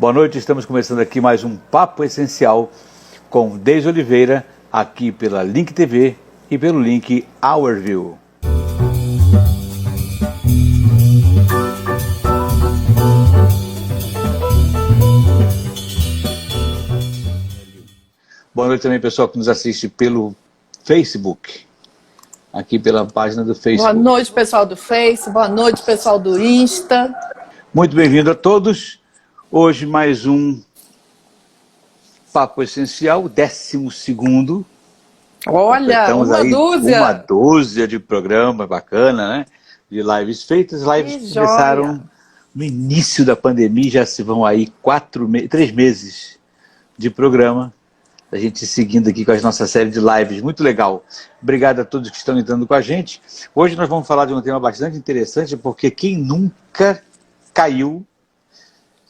Boa noite, estamos começando aqui mais um Papo Essencial com Deise Oliveira, aqui pela Link TV e pelo link Hourview. Boa noite também, pessoal que nos assiste pelo Facebook, aqui pela página do Facebook. Boa noite, pessoal do Face, boa noite, pessoal do Insta. Muito bem-vindo a todos. Hoje mais um Papo Essencial, 12º. Olha, uma dúzia de programa bacana, né? De lives feitas. Lives que começaram no início da pandemia, já se vão aí 3 meses de programa. A gente seguindo aqui com a nossa série de lives, muito legal. Obrigado a todos que estão entrando com a gente. Hoje nós vamos falar de um tema bastante interessante, porque quem nunca caiu,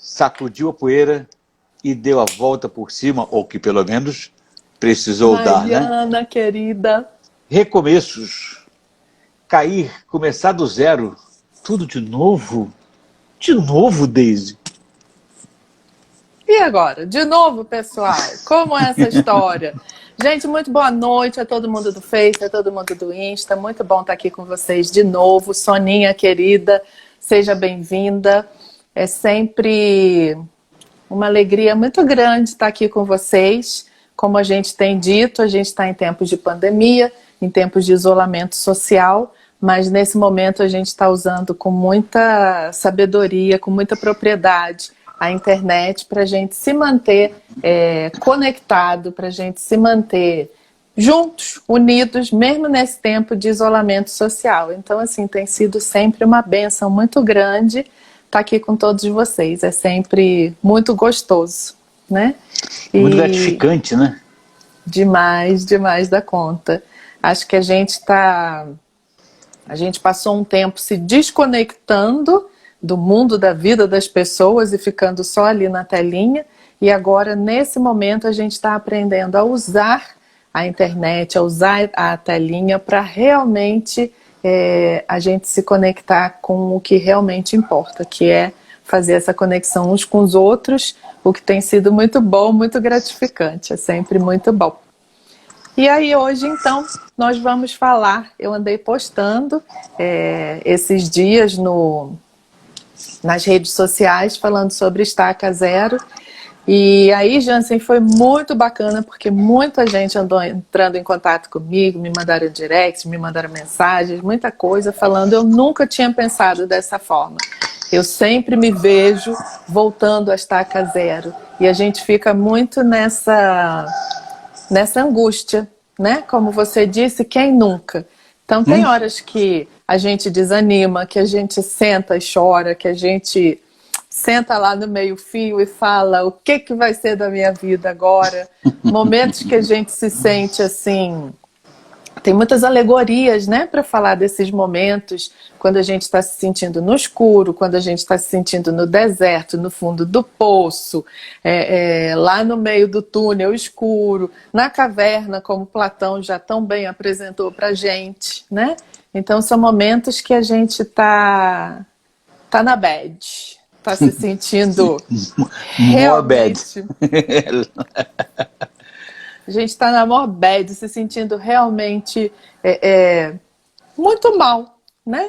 sacudiu a poeira e deu a volta por cima, ou que pelo menos precisou dar, né? Mariana, querida. Recomeços, cair, começar do zero, tudo de novo, Deise. E agora? De novo, pessoal, como é essa história? Gente, muito boa noite a todo mundo do Face, a todo mundo do Insta. Muito bom estar aqui com vocês de novo. Soninha, querida, seja bem-vinda. É sempre uma alegria muito grande estar aqui com vocês. Como a gente tem dito, a gente está em tempos de pandemia, em tempos de isolamento social, mas nesse momento a gente está usando com muita sabedoria, com muita propriedade a internet para a gente se manter conectado, para a gente se manter juntos, unidos, mesmo nesse tempo de isolamento social. Então, assim, tem sido sempre uma bênção muito grande estar aqui com todos vocês. É sempre muito gostoso, né? Muito gratificante, né? Demais, demais da conta. Acho que a gente passou um tempo se desconectando do mundo, da vida das pessoas e ficando só ali na telinha. E agora, nesse momento, a gente está aprendendo a usar a internet, a usar a telinha para realmente a gente se conectar com o que realmente importa, que é fazer essa conexão uns com os outros, o que tem sido muito bom, muito gratificante, é sempre muito bom. E aí hoje, então, nós vamos falar, eu andei postando esses dias nas redes sociais, falando sobre Estaca Zero, e aí, Jansen, foi muito bacana, porque muita gente andou entrando em contato comigo, me mandaram direct, me mandaram mensagens, muita coisa, falando, eu nunca tinha pensado dessa forma. Eu sempre me vejo voltando a Estaca Zero. E a gente fica muito nessa angústia, né? Como você disse, quem nunca? Então tem horas que a gente desanima, que a gente senta e chora, que a gente senta lá no meio-fio e fala o que vai ser da minha vida agora. Momentos que a gente se sente assim. Tem muitas alegorias, né, para falar desses momentos, quando a gente está se sentindo no escuro, quando a gente está se sentindo no deserto, no fundo do poço, lá no meio do túnel escuro, na caverna, como Platão já tão bem apresentou para a gente, né? Então são momentos que a gente tá na bad, tá se sentindo realmente... A gente está na maior bad, se sentindo realmente muito mal, né?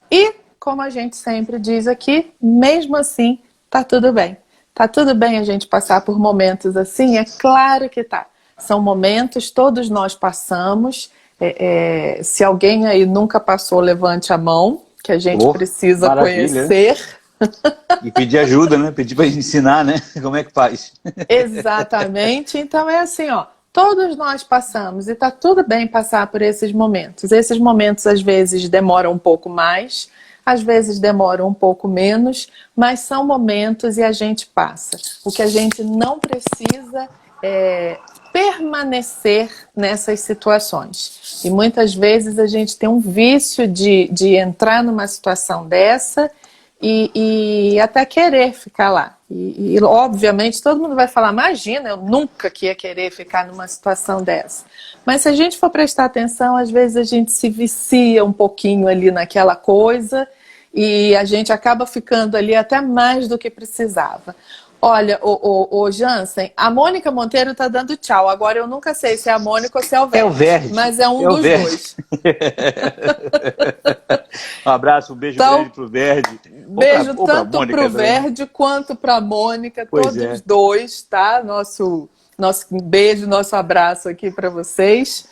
E, como a gente sempre diz aqui, mesmo assim, tá tudo bem. Tá tudo bem a gente passar por momentos assim? É claro que tá. São momentos, todos nós passamos. Se alguém aí nunca passou, levante a mão, que a gente precisa conhecer. E pedir ajuda, né? Pedir para ensinar, né? Como é que faz? Exatamente. Então é assim, ó. Todos nós passamos e tá tudo bem passar por esses momentos. Esses momentos às vezes demoram um pouco mais, às vezes demoram um pouco menos, mas são momentos e a gente passa. O que a gente não precisa é permanecer nessas situações. E muitas vezes a gente tem um vício de entrar numa situação dessa e até querer ficar lá. E obviamente todo mundo vai falar, imagina, eu nunca que ia querer ficar numa situação dessa. Mas se a gente for prestar atenção, às vezes a gente se vicia um pouquinho ali naquela coisa e a gente acaba ficando ali até mais do que precisava. Olha, o Jansen, a Mônica Monteiro tá dando tchau. Agora eu nunca sei se é a Mônica ou se é o Verde. É o Verde. Mas é um dos dois. Um abraço, um beijo Então, grande pro Verde. Beijo ou pra tanto Mônica pro também. Verde quanto pra Mônica, Pois todos é. dois, tá? Nosso beijo, nosso abraço aqui para vocês.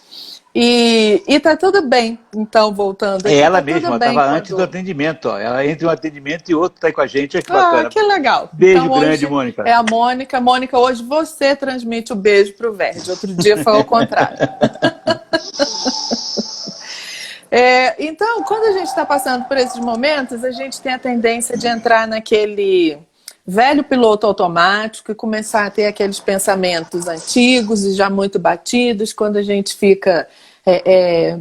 E tá tudo bem, então, voltando aqui. É ela tá mesma, ela estava antes do atendimento. Ó. Ela entre um atendimento e outro tá aí com a gente. Olha que bacana. Que legal. Beijo então, grande, hoje Mônica. É a Mônica. Mônica, hoje você transmite o beijo pro Verde. Outro dia foi ao contrário. Então, quando a gente está passando por esses momentos, a gente tem a tendência de entrar naquele velho piloto automático e começar a ter aqueles pensamentos antigos e já muito batidos, quando a gente fica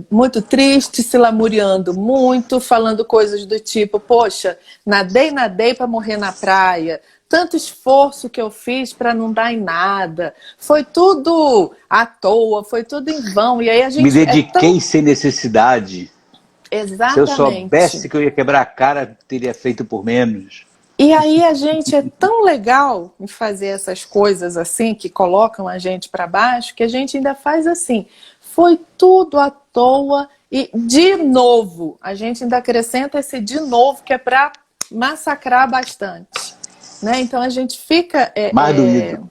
muito triste, se lamuriando muito, falando coisas do tipo, poxa, nadei para morrer na praia, tanto esforço que eu fiz para não dar em nada, foi tudo à toa, foi tudo em vão. E aí a gente me dediquei sem necessidade. Exatamente. Se eu soubesse que eu ia quebrar a cara, teria feito por menos. E aí a gente é tão legal em fazer essas coisas assim, que colocam a gente para baixo, que a gente ainda faz assim. Foi tudo à toa e de novo. A gente ainda acrescenta esse de novo, que é para massacrar bastante. Né? Então a gente fica... Mais doído.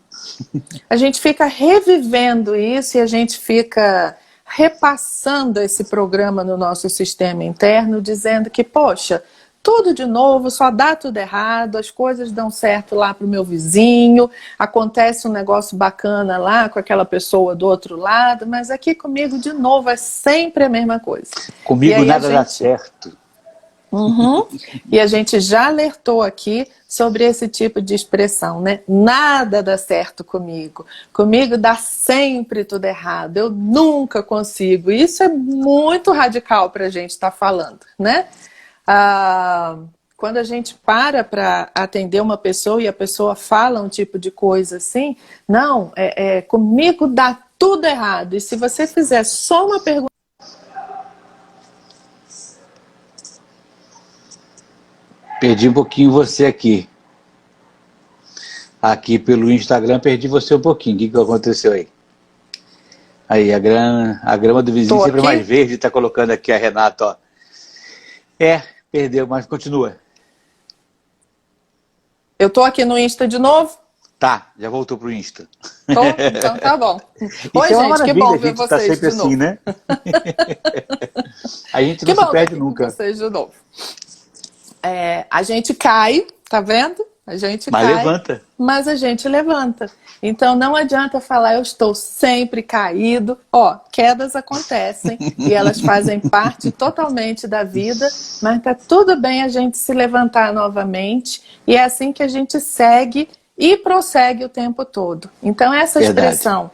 A gente fica revivendo isso e a gente fica repassando esse programa no nosso sistema interno, dizendo que, poxa, tudo de novo, só dá tudo errado, as coisas dão certo lá para o meu vizinho, acontece um negócio bacana lá com aquela pessoa do outro lado, mas aqui comigo de novo é sempre a mesma coisa. Comigo nada dá certo. Uhum. E a gente já alertou aqui sobre esse tipo de expressão, né? Nada dá certo comigo. Comigo dá sempre tudo errado. Eu nunca consigo. Isso é muito radical para a gente estar falando, né? Quando a gente para atender uma pessoa e a pessoa fala um tipo de coisa assim, não, comigo dá tudo errado. E se você fizer só uma pergunta... Perdi um pouquinho você aqui. Aqui pelo Instagram perdi você um pouquinho. O que aconteceu aí? Aí, a grama do vizinho sempre é mais verde. Tá colocando aqui a Renata, ó. Perdeu, mas continua. Eu tô aqui no Insta de novo? Tá, já voltou pro Insta. Então tá bom. Oi, gente, que bom ver vocês tá sempre de novo. assim, né? A gente não se perde nunca. Com vocês de novo. A gente cai, tá vendo? A gente mas cai, levanta. Mas a gente levanta. Então não adianta falar eu estou sempre caído. Quedas acontecem e elas fazem parte totalmente da vida, mas tá tudo bem a gente se levantar novamente e é assim que a gente segue e prossegue o tempo todo. Então essa expressão,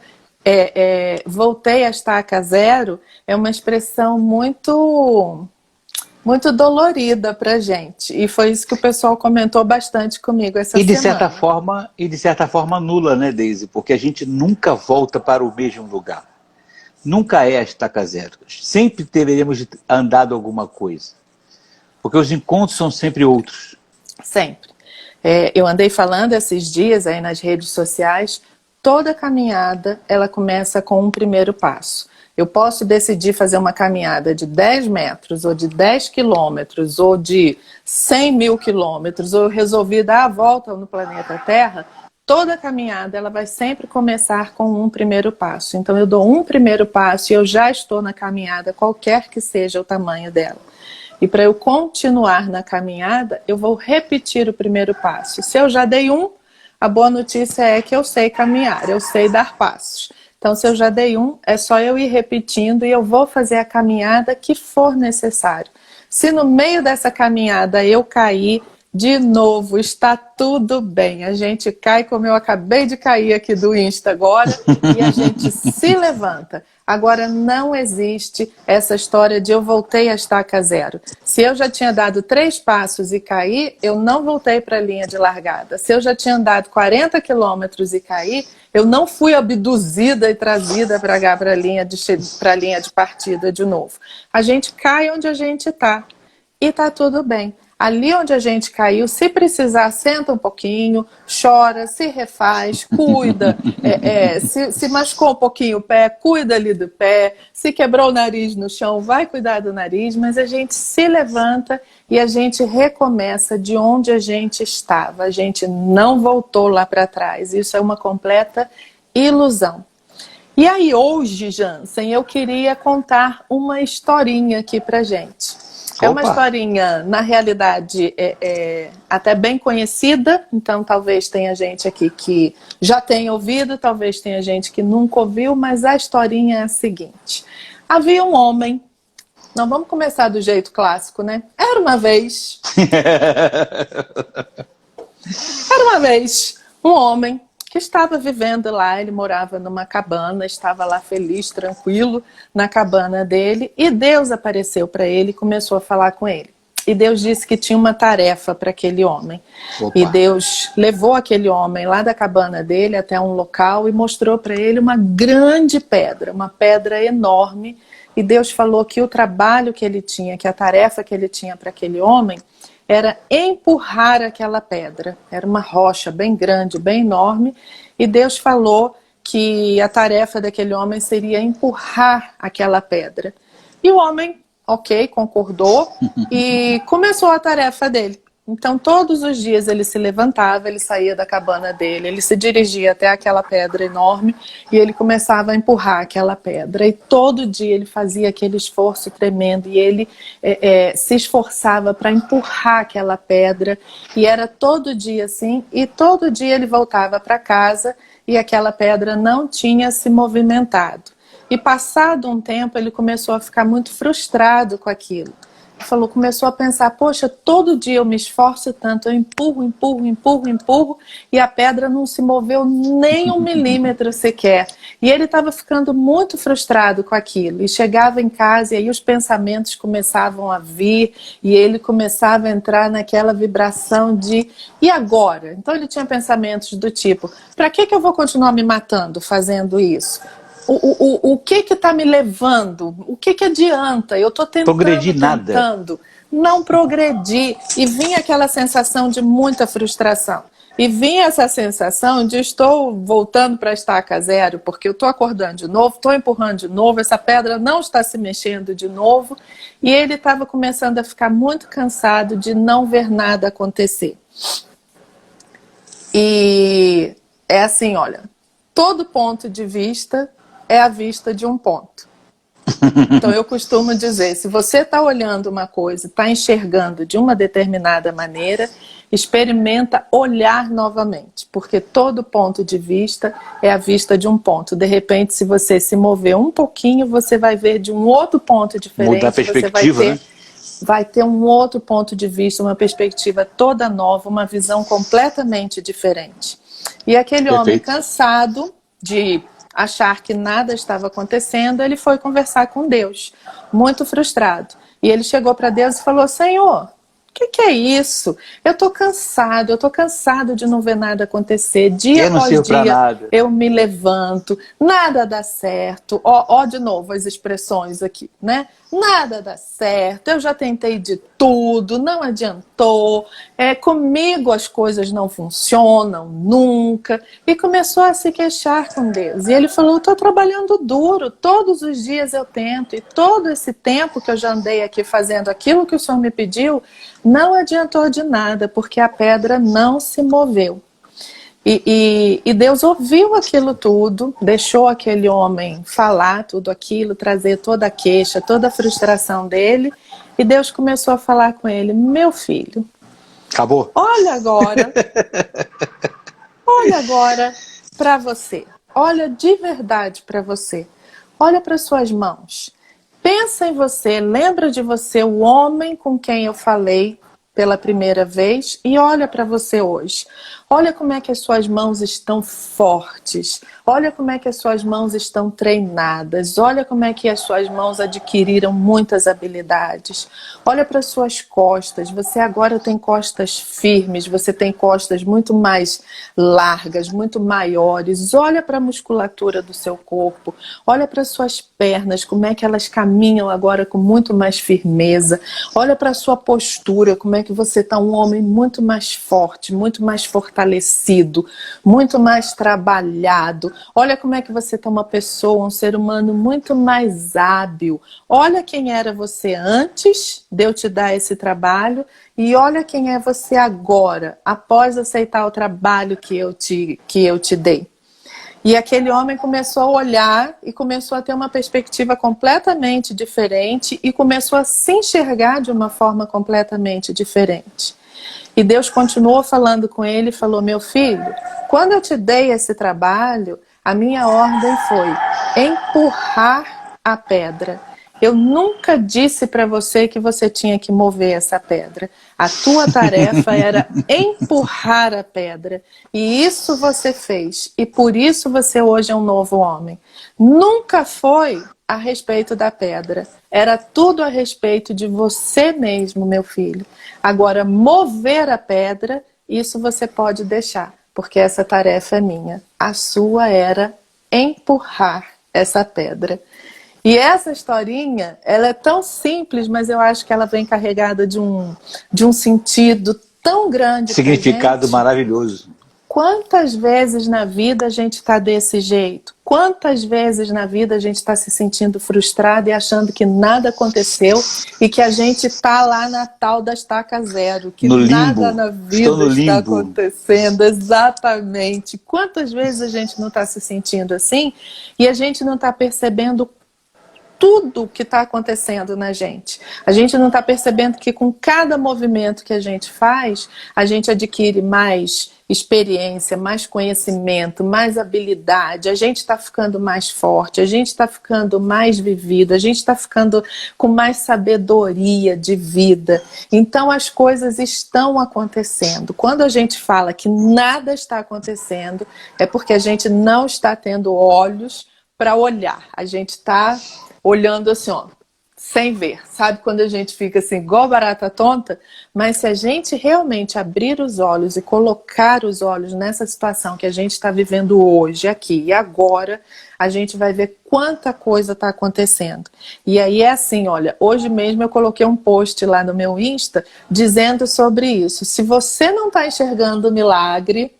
voltei a estaca zero, é uma expressão muito dolorida pra gente. E foi isso que o pessoal comentou bastante comigo essa semana. E de certa forma nula, né, Deise? Porque a gente nunca volta para o mesmo lugar. Nunca é a estaca zero. Sempre deveríamos andado alguma coisa. Porque os encontros são sempre outros. Sempre. Eu andei falando esses dias aí nas redes sociais, toda caminhada ela começa com um primeiro passo. Eu posso decidir fazer uma caminhada de 10 metros, ou de 10 quilômetros, ou de 100 mil quilômetros, ou eu resolvi dar a volta no planeta Terra, toda caminhada ela vai sempre começar com um primeiro passo. Então eu dou um primeiro passo e eu já estou na caminhada, qualquer que seja o tamanho dela. E para eu continuar na caminhada, eu vou repetir o primeiro passo. Se eu já dei a boa notícia é que eu sei caminhar, eu sei dar passos. Então, se eu já dei é só eu ir repetindo e eu vou fazer a caminhada que for necessário. Se no meio dessa caminhada eu cair, de novo, está tudo bem. A gente cai como eu acabei de cair aqui do Insta agora e a gente se levanta. Agora, não existe essa história de eu voltei a estaca zero. Se eu já tinha dado 3 passos e caí, eu não voltei para a linha de largada. Se eu já tinha andado 40 quilômetros e caí, eu não fui abduzida e trazida para a linha de partida de novo. A gente cai onde a gente está e está tudo bem. Ali onde a gente caiu, se precisar, senta um pouquinho, chora, se refaz, cuida. Se machucou um pouquinho o pé, cuida ali do pé. Se quebrou o nariz no chão, vai cuidar do nariz. Mas a gente se levanta e a gente recomeça de onde a gente estava. A gente não voltou lá para trás. Isso é uma completa ilusão. E aí hoje, Jansen, eu queria contar uma historinha aqui pra gente. É uma historinha, na realidade, até bem conhecida, então talvez tenha gente aqui que já tenha ouvido, talvez tenha gente que nunca ouviu, mas a historinha é a seguinte. Havia um homem, não vamos começar do jeito clássico, né? Era uma vez um homem que estava vivendo lá, ele morava numa cabana, estava lá feliz, tranquilo, na cabana dele, e Deus apareceu para ele e começou a falar com ele. E Deus disse que tinha uma tarefa para aquele homem. Opa. E Deus levou aquele homem lá da cabana dele até um local e mostrou para ele uma grande pedra, uma pedra enorme, e Deus falou que o trabalho que ele tinha, que a tarefa que ele tinha para aquele homem, era empurrar aquela pedra. Era uma rocha bem grande, bem enorme, e Deus falou que a tarefa daquele homem seria empurrar aquela pedra. E o homem, ok, concordou e começou a tarefa dele. Então todos os dias ele se levantava, ele saía da cabana dele, ele se dirigia até aquela pedra enorme e ele começava a empurrar aquela pedra. E todo dia ele fazia aquele esforço tremendo e ele se esforçava para empurrar aquela pedra. E era todo dia assim, e todo dia ele voltava para casa e aquela pedra não tinha se movimentado. E passado um tempo ele começou a ficar muito frustrado com aquilo. Começou a pensar, poxa, todo dia eu me esforço tanto, eu empurro, e a pedra não se moveu nem 1 milímetro sequer. E ele estava ficando muito frustrado com aquilo. E chegava em casa e aí os pensamentos começavam a vir, e ele começava a entrar naquela vibração de, e agora? Então ele tinha pensamentos do tipo, para que eu vou continuar me matando fazendo isso? O que está me levando? O que adianta? Eu estou tentando, não progredir. E vinha aquela sensação de muita frustração. E vinha essa sensação de estou voltando para a estaca zero, porque eu estou acordando de novo, estou empurrando de novo, essa pedra não está se mexendo de novo. E ele estava começando a ficar muito cansado de não ver nada acontecer. E é assim, olha, todo ponto de vista é a vista de um ponto. Então eu costumo dizer, se você está olhando uma coisa, está enxergando de uma determinada maneira, experimenta olhar novamente, porque todo ponto de vista é a vista de um ponto. De repente, se você se mover um pouquinho, você vai ver de um outro ponto diferente. Mudar a perspectiva, você vai ter um outro ponto de vista, uma perspectiva toda nova, uma visão completamente diferente. E aquele homem cansado de achar que nada estava acontecendo, ele foi conversar com Deus, muito frustrado. E ele chegou para Deus e falou, Senhor, o que é isso? Eu estou cansado de não ver nada acontecer. Dia após dia eu me levanto, nada dá certo. Ó, de novo as expressões aqui, né? Nada dá certo, eu já tentei de tudo, não adiantou, comigo as coisas não funcionam nunca. E começou a se queixar com Deus. E ele falou, eu estou trabalhando duro, todos os dias eu tento, e todo esse tempo que eu já andei aqui fazendo aquilo que o Senhor me pediu, não adiantou de nada, porque a pedra não se moveu. E Deus ouviu aquilo tudo, deixou aquele homem falar tudo aquilo, trazer toda a queixa, toda a frustração dele, e Deus começou a falar com ele, meu filho, acabou. Olha agora para você, olha de verdade para você, olha para suas mãos, pensa em você, lembra de você, o homem com quem eu falei pela primeira vez, e olha para você hoje. Olha como é que as suas mãos estão fortes. Olha como é que as suas mãos estão treinadas. Olha como é que as suas mãos adquiriram muitas habilidades. Olha para as suas costas. Você agora tem costas firmes. Você tem costas muito mais largas, muito maiores. Olha para a musculatura do seu corpo. Olha para as suas pernas, como é que elas caminham agora com muito mais firmeza. Olha para a sua postura, como é é que você está um homem muito mais forte, muito mais fortalecido, muito mais trabalhado. Olha como é que você está uma pessoa, um ser humano muito mais hábil. Olha quem era você antes de eu te dar esse trabalho e olha quem é você agora, após aceitar o trabalho que eu te dei. E aquele homem começou a olhar e começou a ter uma perspectiva completamente diferente e começou a se enxergar de uma forma completamente diferente. E Deus continuou falando com ele e falou: meu filho, quando eu te dei esse trabalho, a minha ordem foi empurrar a pedra. Eu nunca disse para você que você tinha que mover essa pedra. A tua tarefa era empurrar a pedra. E isso você fez. E por isso você hoje é um novo homem. Nunca foi a respeito da pedra. Era tudo a respeito de você mesmo, meu filho. Agora, mover a pedra, isso você pode deixar, porque essa tarefa é minha. A sua era empurrar essa pedra. E essa historinha, ela é tão simples, mas eu acho que ela vem carregada de um sentido tão grande. Significado maravilhoso. Quantas vezes na vida a gente está desse jeito? Quantas vezes na vida a gente está se sentindo frustrado e achando que nada aconteceu e que a gente está lá na tal da estaca zero, que nada na vida está acontecendo. Exatamente. Quantas vezes a gente não está se sentindo assim e a gente não está percebendo tudo que está acontecendo na gente. A gente não está percebendo que com cada movimento que a gente faz, a gente adquire mais experiência, mais conhecimento, mais habilidade, a gente está ficando mais forte, a gente está ficando mais vivido, a gente está ficando com mais sabedoria de vida. Então as coisas estão acontecendo. Quando a gente fala que nada está acontecendo, é porque a gente não está tendo olhos para olhar. A gente está olhando assim, ó, sem ver. Sabe quando a gente fica assim, igual barata tonta? Mas se a gente realmente abrir os olhos e colocar os olhos nessa situação que a gente está vivendo hoje, aqui e agora, a gente vai ver quanta coisa está acontecendo. E aí é assim, olha, hoje mesmo eu coloquei um post lá no meu Insta dizendo sobre isso. Se você não está enxergando o milagre,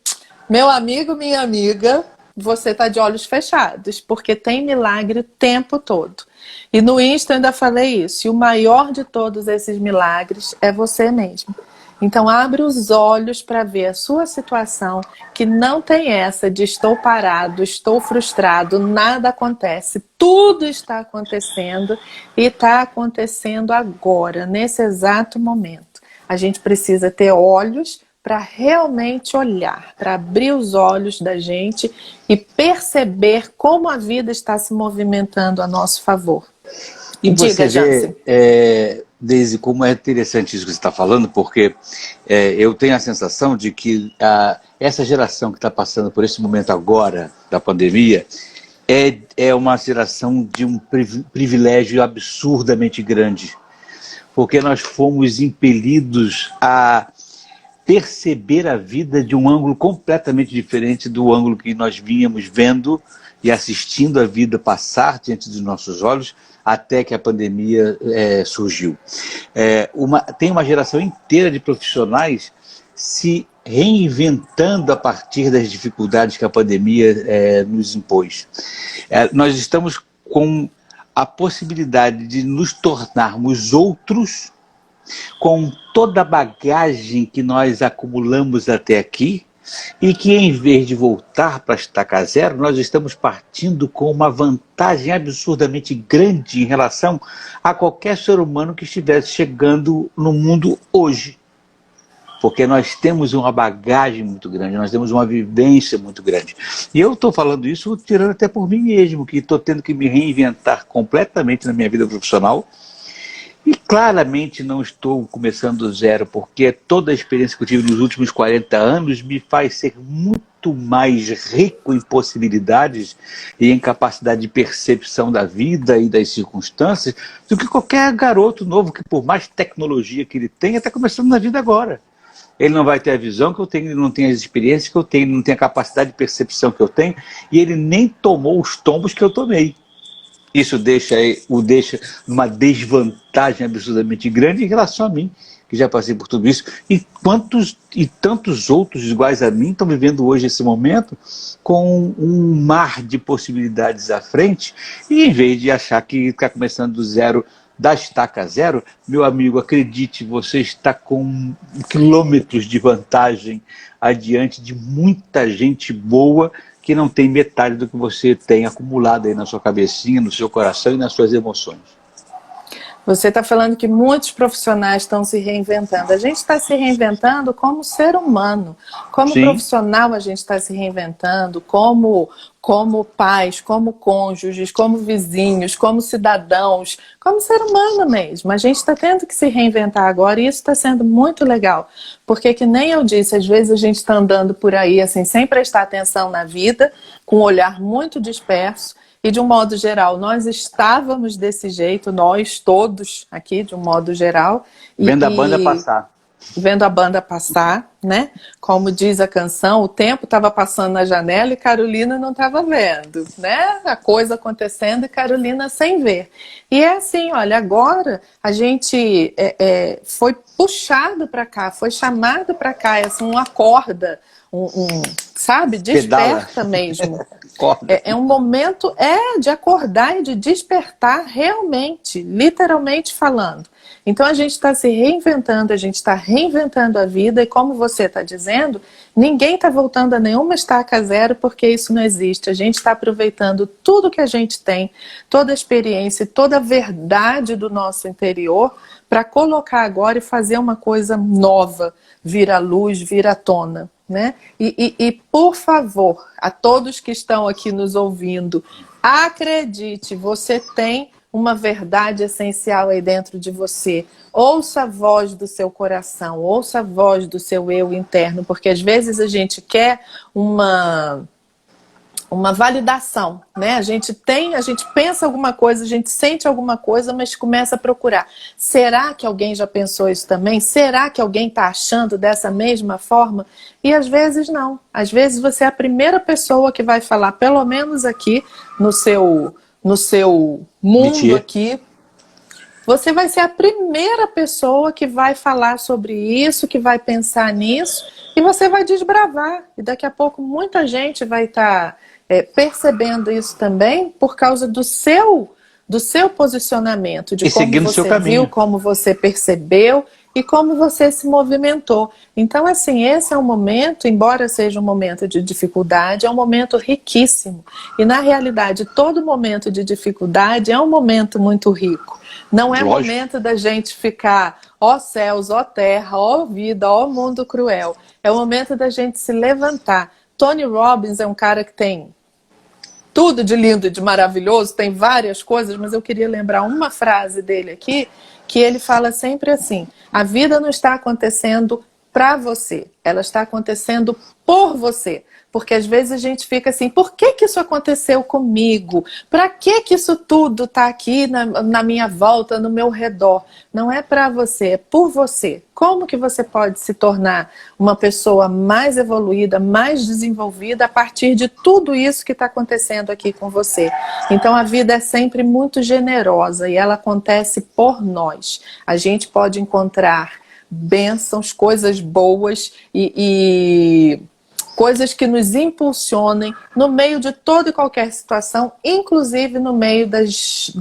meu amigo, minha amiga, você está de olhos fechados, porque tem milagre o tempo todo. E no Insta eu ainda falei isso, e o maior de todos esses milagres é você mesmo. Então abre os olhos para ver a sua situação, que não tem essa de estou parado, estou frustrado, nada acontece. Tudo está acontecendo e está acontecendo agora, nesse exato momento. A gente precisa ter olhos para realmente olhar, para abrir os olhos da gente e perceber como a vida está se movimentando a nosso favor. E você vê, Deise, como é interessante isso que você está falando, porque eu tenho a sensação de que essa geração que está passando por esse momento agora da pandemia é uma geração de um privilégio absurdamente grande, porque nós fomos impelidos a perceber a vida de um ângulo completamente diferente do ângulo que nós vínhamos vendo e assistindo a vida passar diante dos nossos olhos até que a pandemia surgiu. Tem uma geração inteira de profissionais se reinventando a partir das dificuldades que a pandemia nos impôs. Nós estamos com a possibilidade de nos tornarmos outros com toda a bagagem que nós acumulamos até aqui e que, em vez de voltar para a estaca zero, nós estamos partindo com uma vantagem absurdamente grande em relação a qualquer ser humano que estivesse chegando no mundo hoje. Porque nós temos uma bagagem muito grande, nós temos uma vivência muito grande. E eu estou falando isso tirando até por mim mesmo, que estou tendo que me reinventar completamente na minha vida profissional. E claramente não estou começando do zero, porque toda a experiência que eu tive nos últimos 40 anos me faz ser muito mais rico em possibilidades e em capacidade de percepção da vida e das circunstâncias do que qualquer garoto novo que, por mais tecnologia que ele tenha, está começando na vida agora. Ele não vai ter a visão que eu tenho, ele não tem as experiências que eu tenho, ele não tem a capacidade de percepção que eu tenho e ele nem tomou os tombos que eu tomei. Isso o deixa numa desvantagem absurdamente grande em relação a mim, que já passei por tudo isso, e quantos e tantos outros iguais a mim estão vivendo hoje esse momento com um mar de possibilidades à frente, e em vez de achar que está começando do zero, da estaca zero, meu amigo, acredite, você está com quilômetros de vantagem adiante de muita gente boa que não tem metade do que você tem acumulado aí na sua cabecinha, no seu coração e nas suas emoções. Você está falando que muitos profissionais estão se reinventando. A gente está se reinventando como ser humano, como Sim. profissional a gente está se reinventando, como pais, como cônjuges, como vizinhos, como cidadãos, como ser humano mesmo. A gente está tendo que se reinventar agora e isso está sendo muito legal. Porque que nem eu disse, às vezes a gente está andando por aí assim, sem prestar atenção na vida, com um olhar muito disperso. E de um modo geral, nós estávamos desse jeito, nós todos aqui, de um modo geral. Vendo a banda passar. Vendo a banda passar, né? Como diz a canção, o tempo estava passando na janela e Carolina não estava vendo, né? A coisa acontecendo e Carolina sem ver. E é assim, olha, agora a gente foi puxado para cá, foi chamado para cá, é assim, uma corda, sabe? Desperta Pedala. Mesmo. É um momento de acordar e de despertar realmente, literalmente falando. Então a gente está se reinventando, a gente está reinventando a vida e como você está dizendo, ninguém está voltando a nenhuma estaca zero porque isso não existe. A gente está aproveitando tudo que a gente tem, toda a experiência, toda a verdade do nosso interior para colocar agora e fazer uma coisa nova, vir à luz, vir à tona. Né? E por favor, a todos que estão aqui nos ouvindo, acredite, você tem uma verdade essencial aí dentro de você. Ouça a voz do seu coração, ouça a voz do seu eu interno, porque às vezes a gente quer uma validação, né? A gente pensa alguma coisa, a gente sente alguma coisa, mas começa a procurar. Será que alguém já pensou isso também? Será que alguém está achando dessa mesma forma? E às vezes não. Às vezes você é a primeira pessoa que vai falar, pelo menos aqui no seu mundo aqui, você vai ser a primeira pessoa que vai falar sobre isso, que vai pensar nisso, e você vai desbravar. E daqui a pouco muita gente vai estar percebendo isso também por causa do seu posicionamento, de como você viu, como você percebeu e como você se movimentou. Então, assim, esse é um momento, embora seja um momento de dificuldade, é um momento riquíssimo. E, na realidade, todo momento de dificuldade é um momento muito rico. Não é momento da gente ficar, ó céus, ó terra, ó vida, ó mundo cruel. É o momento da gente se levantar. Tony Robbins é um cara que tem tudo de lindo e de maravilhoso, tem várias coisas, mas eu queria lembrar uma frase dele aqui, que ele fala sempre assim: a vida não está acontecendo para você, ela está acontecendo por você. Porque às vezes a gente fica assim, por que isso aconteceu comigo? Para que isso tudo está aqui na minha volta, no meu redor? Não é para você, é por você. Como que você pode se tornar uma pessoa mais evoluída, mais desenvolvida a partir de tudo isso que está acontecendo aqui com você? Então a vida é sempre muito generosa e ela acontece por nós. A gente pode encontrar bênçãos, coisas boas e coisas que nos impulsionem no meio de toda e qualquer situação, inclusive no meio das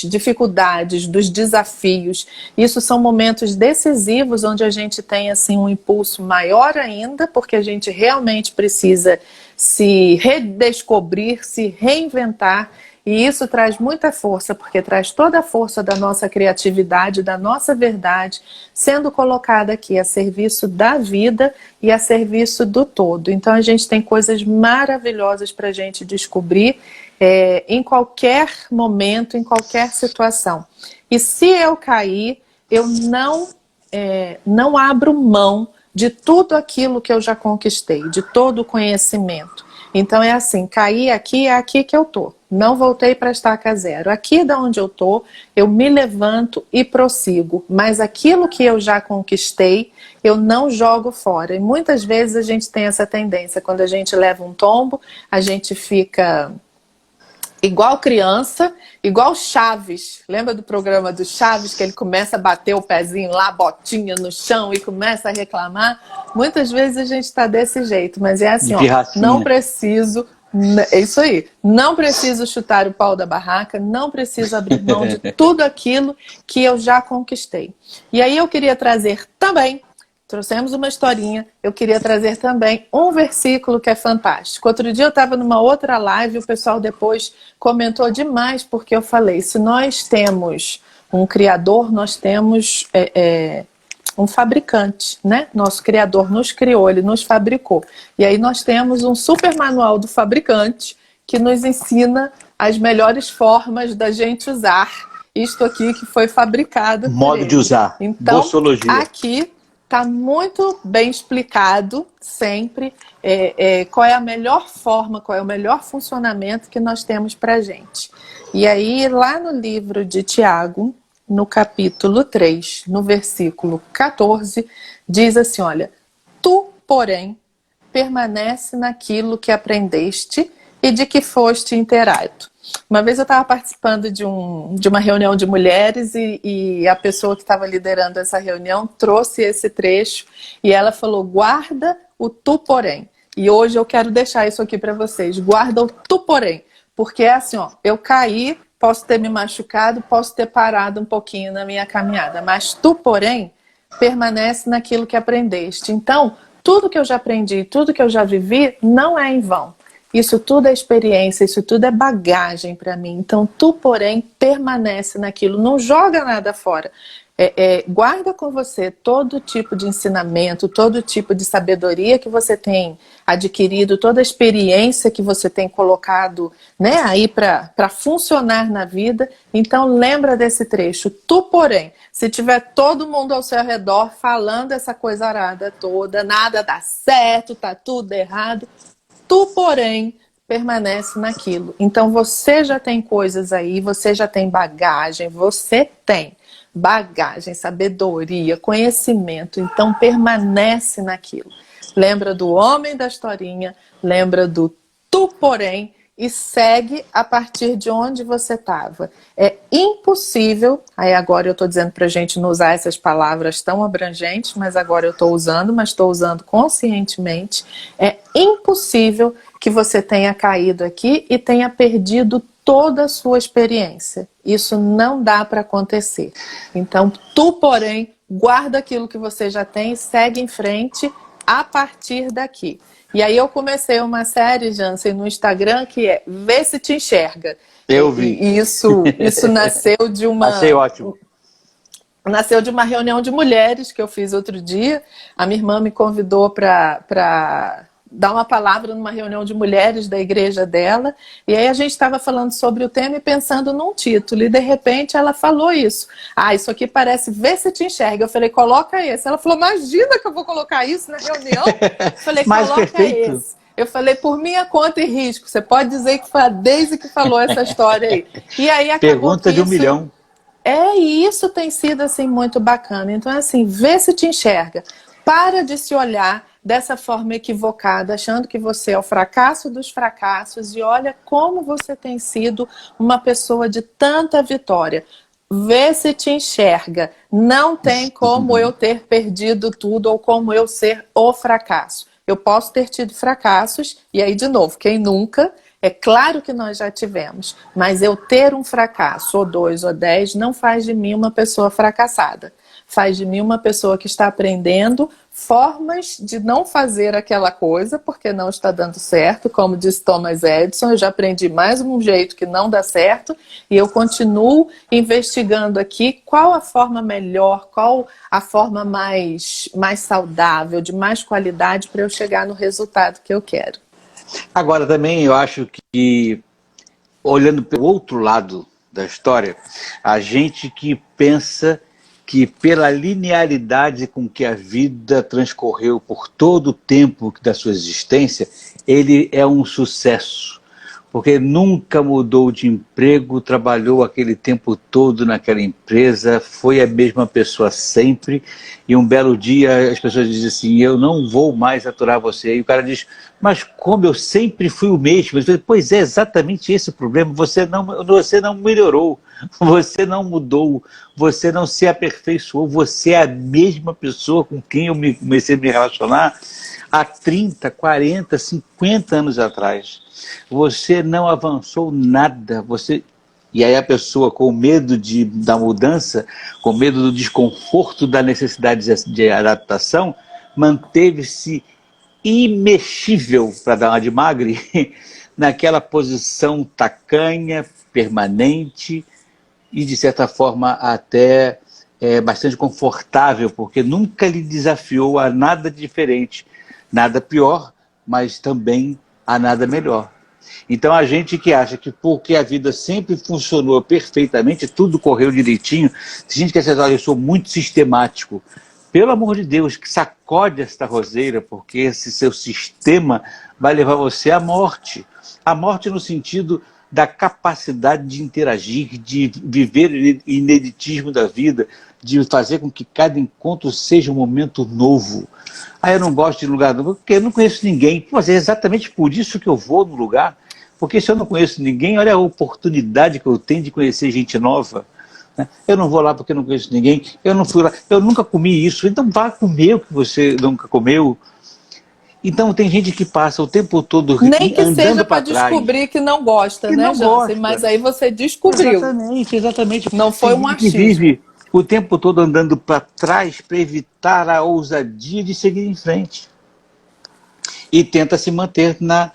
dificuldades, dos desafios. Isso são momentos decisivos onde a gente tem assim, um impulso maior ainda, porque a gente realmente precisa se redescobrir, se reinventar. E isso traz muita força, porque traz toda a força da nossa criatividade, da nossa verdade, sendo colocada aqui a serviço da vida e a serviço do todo. Então a gente tem coisas maravilhosas para a gente descobrir em qualquer momento, em qualquer situação. E se eu cair, eu não abro mão de tudo aquilo que eu já conquistei, de todo o conhecimento. Então é assim, caí aqui, é aqui que eu tô. Não voltei para a estaca zero. Aqui de onde eu tô, eu me levanto e prossigo. Mas aquilo que eu já conquistei, eu não jogo fora. E muitas vezes a gente tem essa tendência. Quando a gente leva um tombo, a gente fica igual criança, igual Chaves. Lembra do programa do Chaves, que ele começa a bater o pezinho lá, botinha no chão e começa a reclamar? Muitas vezes a gente está desse jeito, mas é assim, ó, não preciso... É isso aí. Não preciso chutar o pau da barraca, não preciso abrir mão de tudo aquilo que eu já conquistei. E aí eu queria trazer também, trouxemos uma historinha, eu queria trazer também um versículo que é fantástico. Outro dia eu estava numa outra live, o pessoal depois comentou demais, porque eu falei, se nós temos um Criador, nós temos um fabricante, né? Nosso Criador nos criou, Ele nos fabricou. E aí nós temos um super manual do fabricante que nos ensina as melhores formas da gente usar isto aqui que foi fabricado por modo ele. De usar. Então, Bossologia. Aqui está muito bem explicado sempre qual é a melhor forma, qual é o melhor funcionamento que nós temos para a gente. E aí, lá no livro de Tiago, no capítulo 3, no versículo 14, diz assim, olha, tu, porém, permanece naquilo que aprendeste e de que foste inteirado. Uma vez eu estava participando de uma reunião de mulheres e a pessoa que estava liderando essa reunião trouxe esse trecho e ela falou, guarda o tu, porém. E hoje eu quero deixar isso aqui para vocês, guarda o tu, porém, porque é assim, ó, eu caí, posso ter me machucado, posso ter parado um pouquinho na minha caminhada, mas tu, porém, permanece naquilo que aprendeste. Então, tudo que eu já aprendi, tudo que eu já vivi, não é em vão. Isso tudo é experiência, isso tudo é bagagem para mim. Então, tu, porém, permanece naquilo, não joga nada fora. Guarda com você todo tipo de ensinamento, todo tipo de sabedoria que você tem adquirido, toda a experiência que você tem colocado, né, aí para funcionar na vida. Então lembra desse trecho. Tu, porém, se tiver todo mundo ao seu redor falando essa coisa arada toda, nada dá certo, tá tudo errado, tu, porém, permanece naquilo. Então você já tem coisas aí, você já tem bagagem, você tem bagagem, sabedoria, conhecimento, então permanece naquilo. Lembra do homem da historinha, lembra do tu, porém, e segue a partir de onde você estava. É impossível, aí agora eu estou dizendo para a gente não usar essas palavras tão abrangentes, mas agora eu estou usando, mas estou usando conscientemente, é impossível que você tenha caído aqui e tenha perdido toda a sua experiência. Isso não dá para acontecer. Então, tu, porém, guarda aquilo que você já tem e segue em frente a partir daqui. E aí eu comecei uma série, Jansen, no Instagram, que é Vê se te enxerga. Eu vi. E isso nasceu de uma... Achei ótimo. Nasceu de uma reunião de mulheres que eu fiz outro dia. A minha irmã me convidou para dar uma palavra numa reunião de mulheres da igreja dela, e aí a gente estava falando sobre o tema e pensando num título, e de repente ela falou isso. Ah, isso aqui parece Vê se te enxerga. Eu falei, coloca esse. Ela falou, imagina que eu vou colocar isso na reunião? Eu falei, coloca esse. Eu falei, por minha conta e risco, você pode dizer que foi a Deise que falou essa história aí. E aí acabou. Pergunta de 1 milhão. E isso tem sido assim muito bacana. Então, assim, vê se te enxerga. Para de se olhar dessa forma equivocada, achando que você é o fracasso dos fracassos, e olha como você tem sido uma pessoa de tanta vitória. Vê se te enxerga. Não tem como eu ter perdido tudo ou como eu ser o fracasso. Eu posso ter tido fracassos, e aí de novo, quem nunca? É claro que nós já tivemos, mas eu ter um fracasso, ou 2 ou 10, não faz de mim uma pessoa fracassada. Faz de mim uma pessoa que está aprendendo formas de não fazer aquela coisa, porque não está dando certo, como disse Thomas Edison, eu já aprendi mais um jeito que não dá certo, e eu continuo investigando aqui qual a forma melhor, qual a forma mais saudável, de mais qualidade, para eu chegar no resultado que eu quero. Agora também eu acho que, olhando pelo outro lado da história, a gente que pensa que pela linearidade com que a vida transcorreu por todo o tempo da sua existência, ele é um sucesso. porque nunca mudou de emprego, trabalhou aquele tempo todo naquela empresa, foi a mesma pessoa sempre, e um belo dia as pessoas dizem assim, eu não vou mais aturar você. E o cara diz, mas como eu sempre fui o mesmo? Ele diz, pois é, exatamente esse o problema, você não melhorou, você não mudou, você não se aperfeiçoou, você é a mesma pessoa com quem eu comecei a me relacionar há 30, 40, 50 anos atrás. Você não avançou nada, e aí a pessoa com medo da mudança, com medo do desconforto, da necessidade de adaptação, manteve-se imexível, para dar uma de magre, naquela posição tacanha, permanente e de certa forma até bastante confortável, porque nunca lhe desafiou a nada diferente, nada pior, mas também a nada melhor. Então a gente que acha que porque a vida sempre funcionou perfeitamente, tudo correu direitinho, tem gente que acha, olha, eu sou muito sistemático. Pelo amor de Deus, que sacode esta roseira, porque esse seu sistema vai levar você à morte. A morte no sentido da capacidade de interagir, de viver o ineditismo da vida, de fazer com que cada encontro seja um momento novo. Ah, eu não gosto de lugar novo, porque eu não conheço ninguém. Mas é exatamente por isso que eu vou no lugar, porque se eu não conheço ninguém, olha a oportunidade que eu tenho de conhecer gente nova. Eu não vou lá porque eu não conheço ninguém, eu não fui lá, eu nunca comi isso, então vá comer o que você nunca comeu. Então tem gente que passa o tempo todo nem que andando seja para para trás. descobrir que não gosta, Que né, não Jansen? gosta. Mas aí você descobriu. Exatamente. Não foi um Tem gente que achismo. vive o tempo todo andando para trás para evitar a ousadia de seguir em frente. E tenta se manter na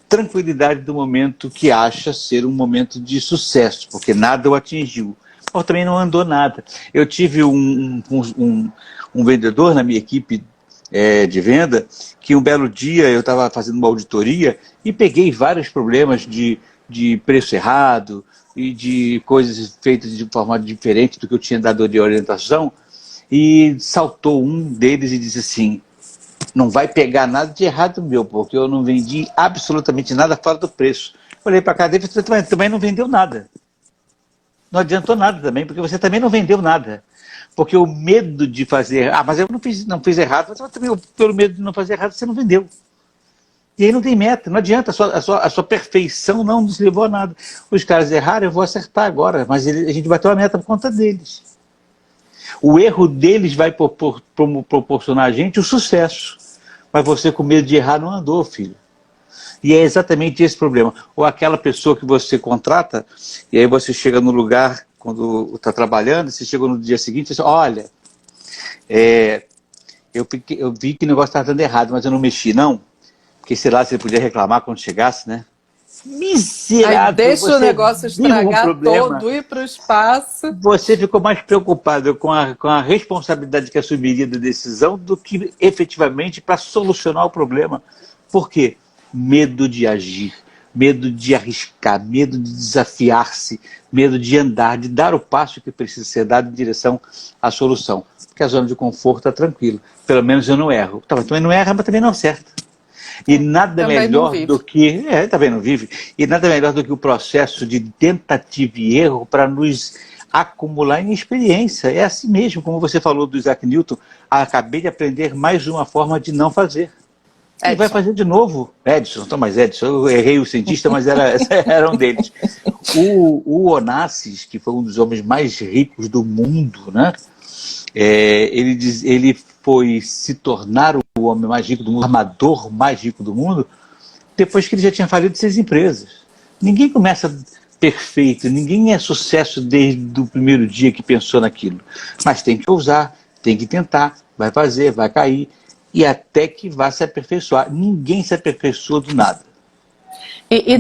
tranquilidade do momento que acha ser um momento de sucesso, porque nada o atingiu. Mas também não andou nada. Eu tive um vendedor na minha equipe de venda, que um belo dia eu estava fazendo uma auditoria e peguei vários problemas de preço errado e de coisas feitas de forma diferente do que eu tinha dado de orientação, e saltou um deles e disse assim, não vai pegar nada de errado meu, porque eu não vendi absolutamente nada fora do preço. Olhei para a cara dele e falei, também não vendeu nada. Não adiantou nada também, porque você também não vendeu nada. Porque o medo de fazer... mas eu não fiz errado, mas também pelo medo de não fazer errado, você não vendeu. E aí não tem meta, não adianta, a sua perfeição não nos levou a nada. Os caras erraram, eu vou acertar agora, mas a gente bateu a meta por conta deles. O erro deles vai proporcionar a gente o sucesso. Mas você com medo de errar não andou, filho. E é exatamente esse problema. Ou aquela pessoa que você contrata, e aí você chega no lugar, quando está trabalhando, você chega no dia seguinte e diz, olha, eu vi que o negócio estava dando errado, mas eu não mexi, não. Porque sei lá, você podia reclamar quando chegasse, né? Miserável! Aí deixa o negócio estragar todo, ir para o espaço. Você ficou mais preocupado com a responsabilidade que assumiria da decisão do que efetivamente para solucionar o problema. Por quê? Medo de agir, medo de arriscar, medo de desafiar-se, medo de andar, de dar o passo que precisa ser dado em direção à solução. Porque a zona de conforto está tranquilo. Pelo menos eu não erro. Também não erra, mas também não acerta. E nada melhor do que... também não vive. E nada melhor do que o processo de tentativa e erro para nos acumular em experiência. É assim mesmo, como você falou do Isaac Newton, acabei de aprender mais uma forma de não fazer. E vai fazer de novo. Edison, eu errei o cientista, mas era um deles. O Onassis, que foi um dos homens mais ricos do mundo, né? Ele foi se tornar o homem mais rico do mundo, o armador mais rico do mundo, depois que ele já tinha falido 6 empresas. Ninguém começa perfeito, ninguém é sucesso desde o primeiro dia que pensou naquilo. Mas tem que ousar, tem que tentar, vai fazer, vai cair, e até que vá se aperfeiçoar. Ninguém se aperfeiçoa do nada. E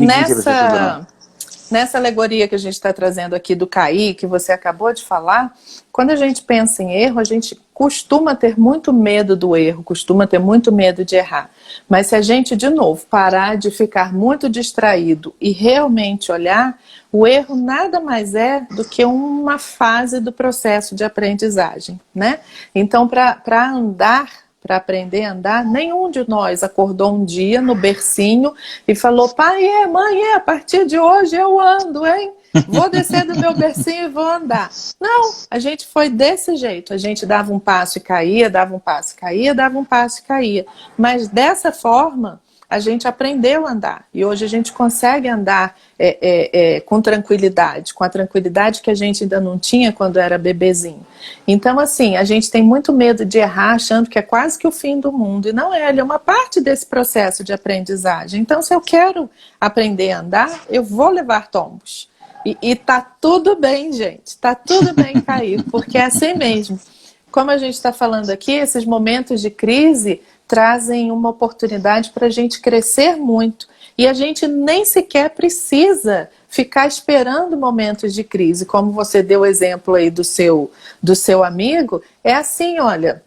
nessa alegoria que a gente está trazendo aqui do cair, que você acabou de falar, quando a gente pensa em erro, a gente costuma ter muito medo do erro, costuma ter muito medo de errar. Mas se a gente, de novo, parar de ficar muito distraído e realmente olhar, o erro nada mais é do que uma fase do processo de aprendizagem, né? Então, para andar, para aprender a andar, nenhum de nós acordou um dia no bercinho e falou, pai, mãe, a partir de hoje eu ando, hein? Vou descer do meu bercinho e vou andar. Não, a gente foi desse jeito. A gente dava um passo e caía, dava um passo e caía, dava um passo e caía. Mas dessa forma, a gente aprendeu a andar. E hoje a gente consegue andar com tranquilidade, com a tranquilidade que a gente ainda não tinha quando era bebezinho. Então, assim, a gente tem muito medo de errar, achando que é quase que o fim do mundo. E não é, ele é uma parte desse processo de aprendizagem. Então, se eu quero aprender a andar, eu vou levar tombos. E tá tudo bem, gente. Tá tudo bem cair, porque é assim mesmo. Como a gente está falando aqui, esses momentos de crise trazem uma oportunidade para a gente crescer muito. E a gente nem sequer precisa ficar esperando momentos de crise. Como você deu o exemplo aí do seu amigo, é assim, olha,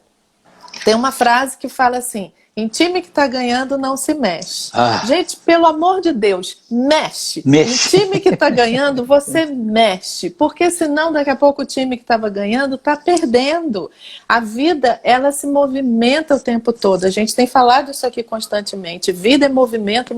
tem uma frase que fala assim, em time que está ganhando não se mexe. Gente, pelo amor de Deus, mexe. Em time que está ganhando, você mexe. Porque senão daqui a pouco o time que estava ganhando está perdendo. A vida, ela se movimenta o tempo todo. A gente tem falado isso aqui constantemente. Vida é movimento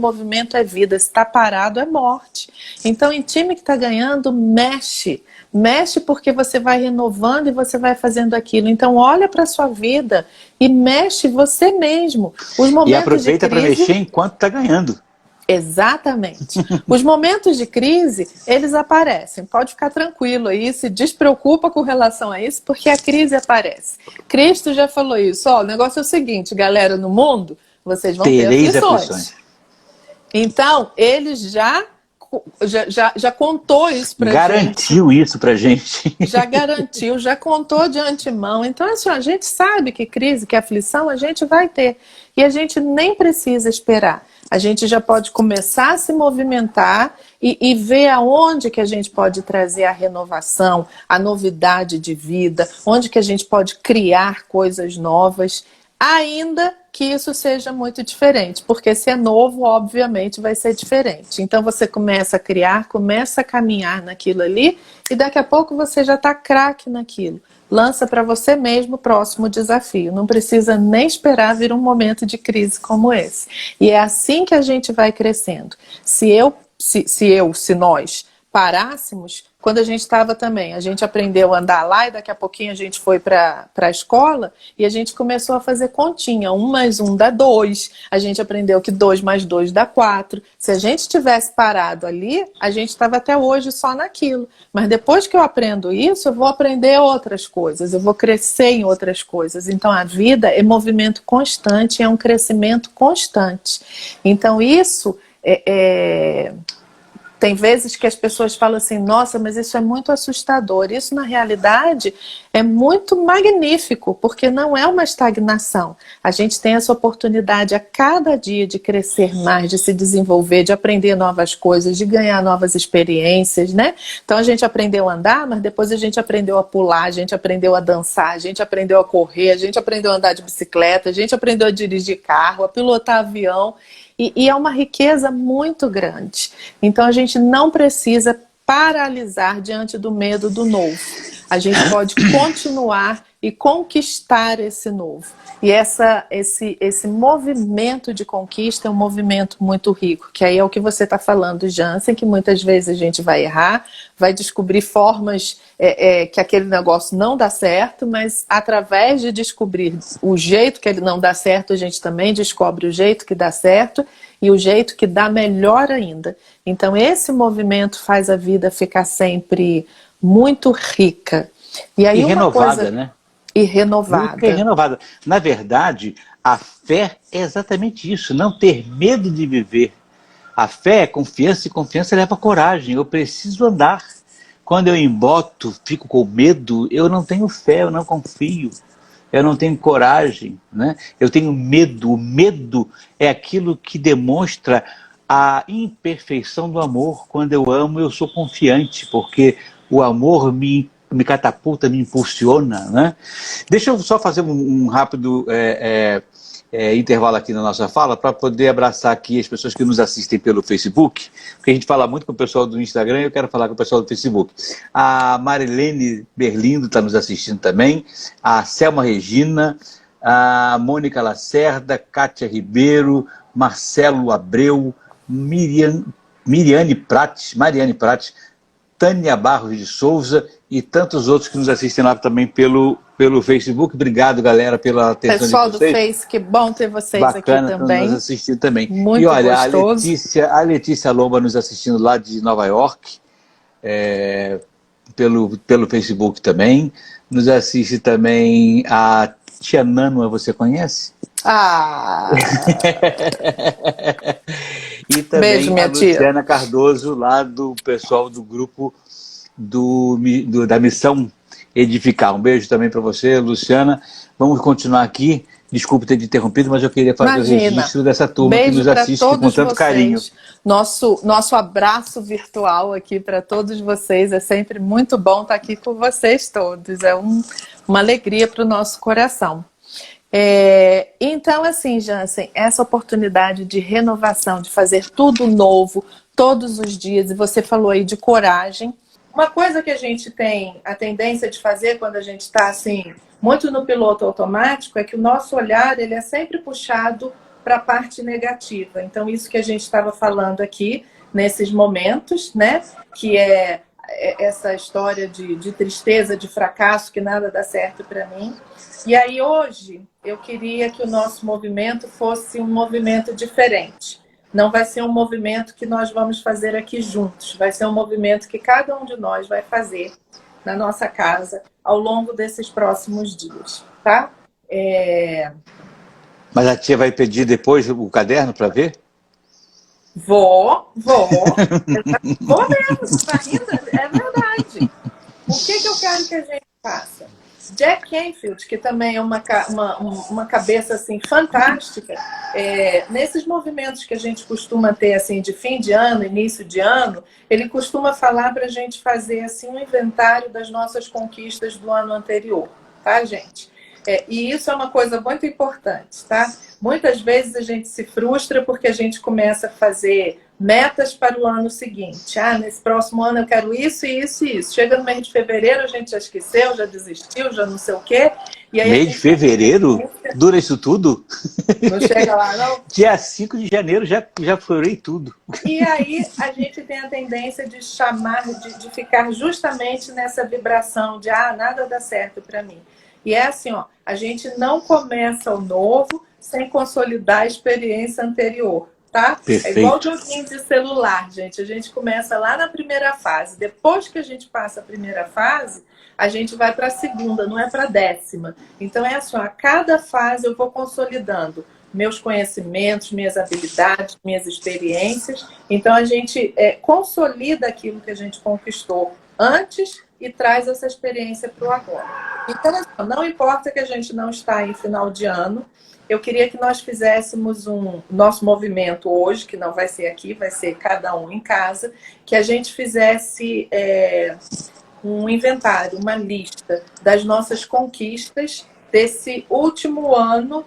é vida. Se está parado é morte. Então, em time que está ganhando, mexe. Mexe porque você vai renovando e você vai fazendo aquilo. Então, olha para a sua vida e mexe você mesmo. Os momentos e aproveita de crise, para mexer enquanto está ganhando. Exatamente. Os momentos de crise, eles aparecem. Pode ficar tranquilo aí, se despreocupa com relação a isso, porque a crise aparece. Cristo já falou isso. Ó, o negócio é o seguinte, galera, no mundo, vocês vão ter aflições. Então, ele já contou isso pra gente. Garantiu isso pra gente. Já garantiu, já contou de antemão. Então, assim, a gente sabe que crise, que aflição a gente vai ter. E a gente nem precisa esperar. A gente já pode começar a se movimentar e ver aonde que a gente pode trazer a renovação, a novidade de vida, onde que a gente pode criar coisas novas, ainda que isso seja muito diferente, porque se é novo, obviamente vai ser diferente. Então você começa a criar, começa a caminhar naquilo ali e daqui a pouco você já está craque naquilo. Lança para você mesmo o próximo desafio. Não precisa nem esperar vir um momento de crise como esse. E é assim que a gente vai crescendo. Se nós parássemos, quando a gente estava também, a gente aprendeu a andar lá e daqui a pouquinho a gente foi para a escola e a gente começou a fazer continha, 1 mais 1 dá 2, a gente aprendeu que 2 mais 2 dá 4, se a gente tivesse parado ali, a gente estava até hoje só naquilo, mas depois que eu aprendo isso, eu vou aprender outras coisas, eu vou crescer em outras coisas, então a vida é movimento constante, é um crescimento constante, então isso tem vezes que as pessoas falam assim, nossa, mas isso é muito assustador. Isso, na realidade, é muito magnífico, porque não é uma estagnação. A gente tem essa oportunidade a cada dia de crescer mais, de se desenvolver, de aprender novas coisas, de ganhar novas experiências, né? Então, a gente aprendeu a andar, mas depois a gente aprendeu a pular, a gente aprendeu a dançar, a gente aprendeu a correr, a gente aprendeu a andar de bicicleta, a gente aprendeu a dirigir carro, a pilotar avião. E é uma riqueza muito grande. Então a gente não precisa paralisar diante do medo do novo. A gente pode continuar e conquistar esse novo. E esse movimento de conquista é um movimento muito rico, que aí é o que você está falando, Jansen, que muitas vezes a gente vai errar, vai descobrir formas que aquele negócio não dá certo, mas através de descobrir o jeito que ele não dá certo, a gente também descobre o jeito que dá certo e o jeito que dá melhor ainda. Então esse movimento faz a vida ficar sempre muito rica. E aí renovada, né? E renovada. Rica e renovada. Na verdade, a fé é exatamente isso, não ter medo de viver. A fé é confiança e confiança leva coragem. Eu preciso andar. Quando eu emboto, fico com medo, eu não tenho fé, eu não confio. Eu não tenho coragem, né? Eu tenho medo. O medo é aquilo que demonstra a imperfeição do amor. Quando eu amo, eu sou confiante, porque o amor me catapulta, me impulsiona, né? Deixa eu só fazer um rápido intervalo aqui na nossa fala para poder abraçar aqui as pessoas que nos assistem pelo Facebook, porque a gente fala muito com o pessoal do Instagram e eu quero falar com o pessoal do Facebook. A Marilene Berlindo está nos assistindo também, a Selma Regina, a Mônica Lacerda, Kátia Ribeiro, Marcelo Abreu, Mariane Prates, Tânia Barros de Souza e tantos outros que nos assistem lá também pelo Facebook. Obrigado, galera, pela atenção Pessoal de vocês. do Face, que bom ter vocês Bacana aqui também. Nos assistindo também. Muito e olha, gostoso. a Letícia Lomba nos assistindo lá de Nova York, pelo Facebook também. Nos assiste também a Tia Nânua, você conhece? Ah! E também Beijo, minha a tia. Luciana Cardoso, lá do pessoal do grupo da Missão Edificar. Um beijo também para você, Luciana. Vamos continuar aqui. Desculpe ter te interrompido, mas eu queria fazer o registro dessa turma que nos assiste com tanto carinho. Nosso abraço virtual aqui para todos vocês. É sempre muito bom estar aqui com vocês todos. É uma alegria para o nosso coração. Então, assim, Jansen, essa oportunidade de renovação, de fazer tudo novo, todos os dias, e você falou aí de coragem. Uma coisa que a gente tem a tendência de fazer quando a gente está, assim, muito no piloto automático, é que o nosso olhar, ele é sempre puxado para a parte negativa. Então, isso que a gente estava falando aqui, nesses momentos, né, que é essa história de tristeza, de fracasso, que nada dá certo para mim. E aí hoje eu queria que o nosso movimento fosse um movimento diferente. Não vai ser um movimento que nós vamos fazer aqui juntos, vai ser um movimento que cada um de nós vai fazer na nossa casa ao longo desses próximos dias, tá? Mas a tia vai pedir depois o caderno para ver? Vou mesmo, tá rindo? É verdade. O que eu quero que a gente faça? Jack Canfield, que também é uma cabeça assim, fantástica, nesses movimentos que a gente costuma ter assim, de fim de ano, início de ano, ele costuma falar para a gente fazer assim, um inventário das nossas conquistas do ano anterior, tá, gente? E isso é uma coisa muito importante, tá? Muitas vezes a gente se frustra porque a gente começa a fazer metas para o ano seguinte. Nesse próximo ano eu quero isso, isso e isso. Chega no mês de fevereiro, a gente já esqueceu, já desistiu, já não sei o quê. E aí mês de fevereiro? Dura isso tudo? Não chega lá, não? Dia 5 de janeiro já furei tudo. E aí a gente tem a tendência de de ficar justamente nessa vibração de nada dá certo para mim. E é assim, ó, a gente não começa o novo sem consolidar a experiência anterior, tá? Perfeito. É igual joguinho de celular, gente. A gente começa lá na primeira fase. Depois que a gente passa a primeira fase, a gente vai para a segunda, não é para a 10ª. Então é assim, ó, a cada fase eu vou consolidando meus conhecimentos, minhas habilidades, minhas experiências. Então a gente consolida aquilo que a gente conquistou antes e traz essa experiência para o agora. Então, não importa que a gente não está em final de ano, eu queria que nós fizéssemos nosso movimento hoje, que não vai ser aqui, vai ser cada um em casa, que a gente fizesse um inventário, uma lista das nossas conquistas desse último ano,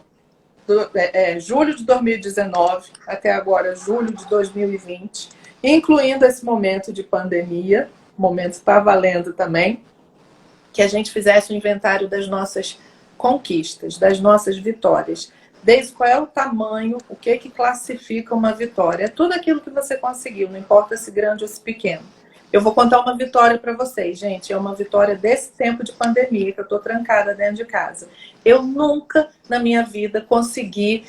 julho de 2019 até agora, julho de 2020, incluindo esse momento de pandemia. O momento está valendo também, que a gente fizesse um inventário das nossas conquistas, das nossas vitórias. Desde qual é o tamanho, o que classifica uma vitória. É tudo aquilo que você conseguiu, não importa se grande ou se pequeno. Eu vou contar uma vitória para vocês, gente. É uma vitória desse tempo de pandemia, que eu estou trancada dentro de casa. Eu nunca, na minha vida, consegui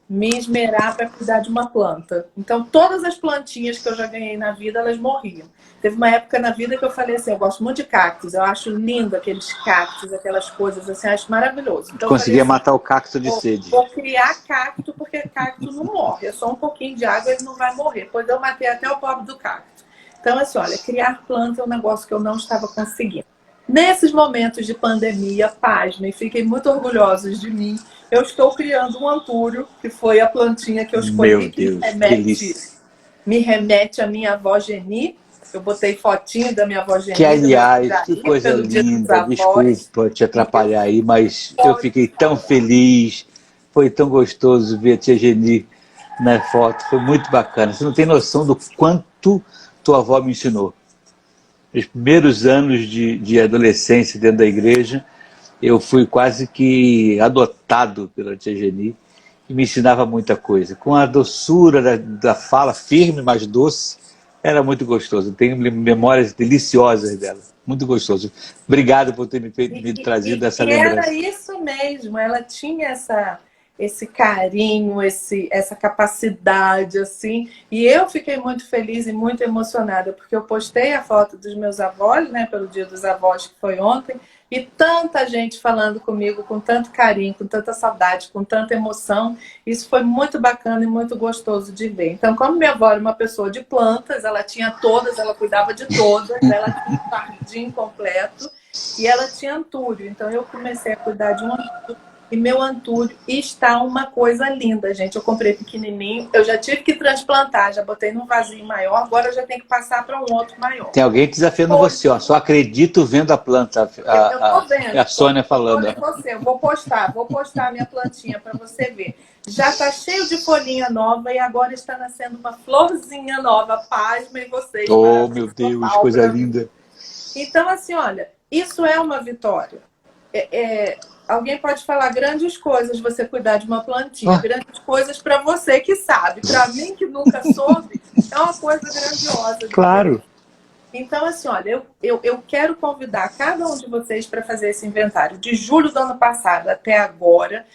me esmerar para cuidar de uma planta. Então, todas as plantinhas que eu já ganhei na vida, elas morriam. Teve uma época na vida que eu falei assim, eu gosto muito de cactos, eu acho lindo aqueles cactos, aquelas coisas assim, acho maravilhoso. Então, conseguia assim, matar o cacto de sede. Vou criar cacto, porque cacto não morre, é só um pouquinho de água, ele não vai morrer. Pois eu matei até o pobre do cacto. Então, assim, olha, criar planta é um negócio que eu não estava conseguindo. Nesses momentos de pandemia, pasmem, fiquem muito orgulhosos de mim. Eu estou criando um antúrio, que foi a plantinha que eu escolhi, Meu Deus, me remete à minha avó Geni. Eu botei fotinho da minha avó Geni. Que, aliás, que coisa linda. Desculpa te atrapalhar aí, mas eu fiquei tão feliz. Foi tão gostoso ver a tia Geni na foto. Foi muito bacana. Você não tem noção do quanto tua avó me ensinou. Os primeiros anos de adolescência dentro da igreja, eu fui quase que adotado pela tia Geni, que me ensinava muita coisa. Com a doçura da fala, firme, mas doce, era muito gostoso. Tenho memórias deliciosas dela. Muito gostoso. Obrigado por ter me trazido essa era lembrança. isso mesmo, ela tinha esse carinho, essa capacidade, assim. E eu fiquei muito feliz e muito emocionada, porque eu postei a foto dos meus avós, né, pelo Dia dos Avós, que foi ontem, e tanta gente falando comigo com tanto carinho, com tanta saudade, com tanta emoção. Isso foi muito bacana e muito gostoso de ver. Então, como minha avó era uma pessoa de plantas, ela tinha todas, ela cuidava de todas, ela tinha um jardim completo e ela tinha antúrio. Então, eu comecei a cuidar de um antúrio e meu antúrio está uma coisa linda, gente. Eu comprei pequenininho, eu já tive que transplantar, já botei num vasinho maior, agora eu já tenho que passar para um outro maior. Tem alguém desafiando você, ó. Só acredito vendo a planta. Eu tô vendo. A Sônia falando. Você, eu vou postar a minha plantinha para você ver. Já tá cheio de folhinha nova e agora está nascendo uma florzinha nova. Pasmem vocês. Oh, meu Deus, coisa linda. Então, assim, olha, isso é uma vitória. Alguém pode falar grandes coisas, você cuidar de uma plantinha, grandes coisas para você que sabe. Para mim, que nunca soube, é uma coisa grandiosa. Claro. Então, assim, olha, eu quero convidar cada um de vocês para fazer esse inventário de julho do ano passado até agora.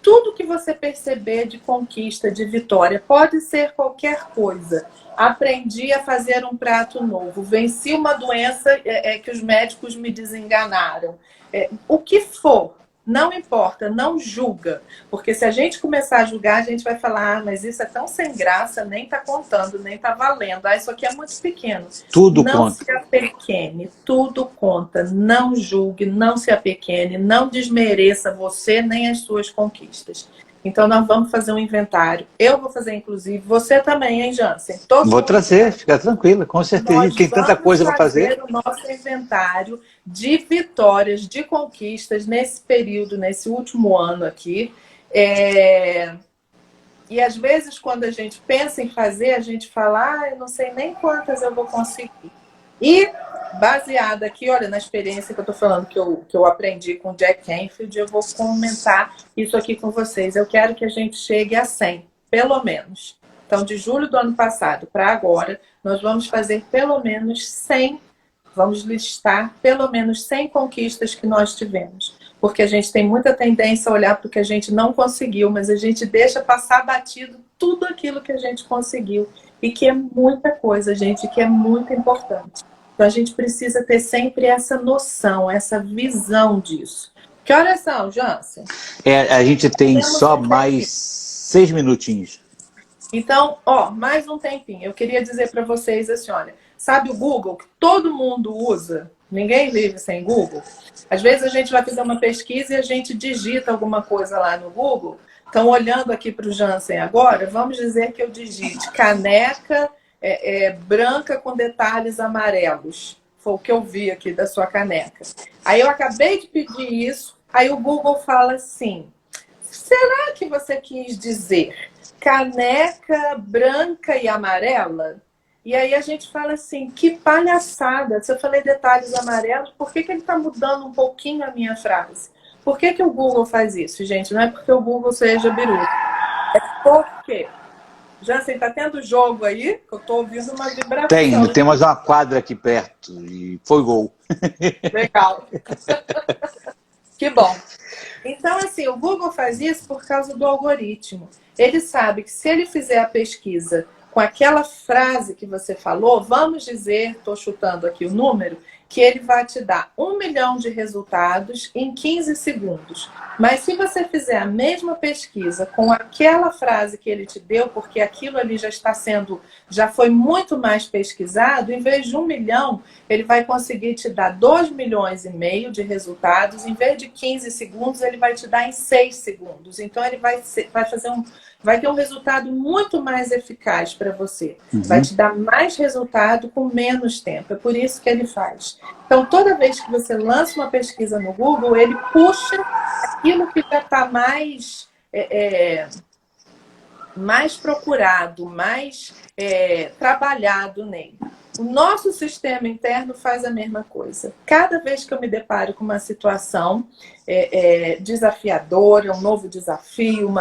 Tudo que você perceber de conquista, de vitória, pode ser qualquer coisa. Aprendi a fazer um prato novo, venci uma doença que os médicos me desenganaram. O que for, não importa, não julga. Porque se a gente começar a julgar, a gente vai falar, mas isso é tão sem graça, nem está contando, nem está valendo. Isso aqui é muito pequeno. Tudo não conta. Se apequene, tudo conta. Não julgue, não se apequene, não desmereça você nem as suas conquistas. Então, nós vamos fazer um inventário. Eu vou fazer, inclusive. Você também, hein, Jansen? Vou trazer, fica tranquila, com certeza. Tem tanta coisa para fazer. O nosso inventário de vitórias, de conquistas nesse período, nesse último ano aqui. E às vezes, quando a gente pensa em fazer, a gente fala, eu não sei nem quantas eu vou conseguir. E baseada aqui, olha, na experiência que eu estou falando, que eu aprendi com o Jack Canfield, eu vou comentar isso aqui com vocês. Eu quero que a gente chegue a 100, pelo menos. Então, de julho do ano passado para agora, nós vamos fazer pelo menos 100, vamos listar pelo menos 100 conquistas que nós tivemos. Porque a gente tem muita tendência a olhar para o que a gente não conseguiu, mas a gente deixa passar batido tudo aquilo que a gente conseguiu. E que é muita coisa, gente, que é muito importante. Então, a gente precisa ter sempre essa noção, essa visão disso. Que horas são, Jansen? A gente tem só mais 6 minutinhos. Então, mais um tempinho. Eu queria dizer para vocês assim, olha, sabe o Google, que todo mundo usa? Ninguém vive sem Google. Às vezes a gente vai fazer uma pesquisa e a gente digita alguma coisa lá no Google. Então, olhando aqui para o Jansen agora, vamos dizer que eu digite caneca branca com detalhes amarelos. Foi o que eu vi aqui da sua caneca. Aí eu acabei de pedir isso, aí o Google fala assim, será que você quis dizer caneca branca e amarela? E aí a gente fala assim, que palhaçada. Se eu falei detalhes amarelos, por que ele está mudando um pouquinho a minha frase? Por que o Google faz isso, gente? Não é porque o Google seja biruta. É porque... Jansen, tá tendo jogo aí? Eu tô ouvindo uma vibração. Tem mais uma quadra aqui perto e foi gol. Legal. Que bom. Então, assim, o Google faz isso por causa do algoritmo. Ele sabe que se ele fizer a pesquisa com aquela frase que você falou, vamos dizer, estou chutando aqui o número, que ele vai te dar 1 milhão de resultados em 15 segundos. Mas se você fizer a mesma pesquisa com aquela frase que ele te deu, porque aquilo ali já foi muito mais pesquisado, em vez de 1 milhão, ele vai conseguir te dar 2,5 milhões de resultados, em vez de 15 segundos, ele vai te dar em 6 segundos. Então, ele vai ter um resultado muito mais eficaz para você. Vai te dar mais resultado com menos tempo. É por isso que ele faz. Então, toda vez que você lança uma pesquisa no Google, ele puxa aquilo que já está mais mais procurado, mais trabalhado nele. O nosso sistema interno faz a mesma coisa. Cada vez que eu me deparo com uma situação desafiadora, um novo desafio,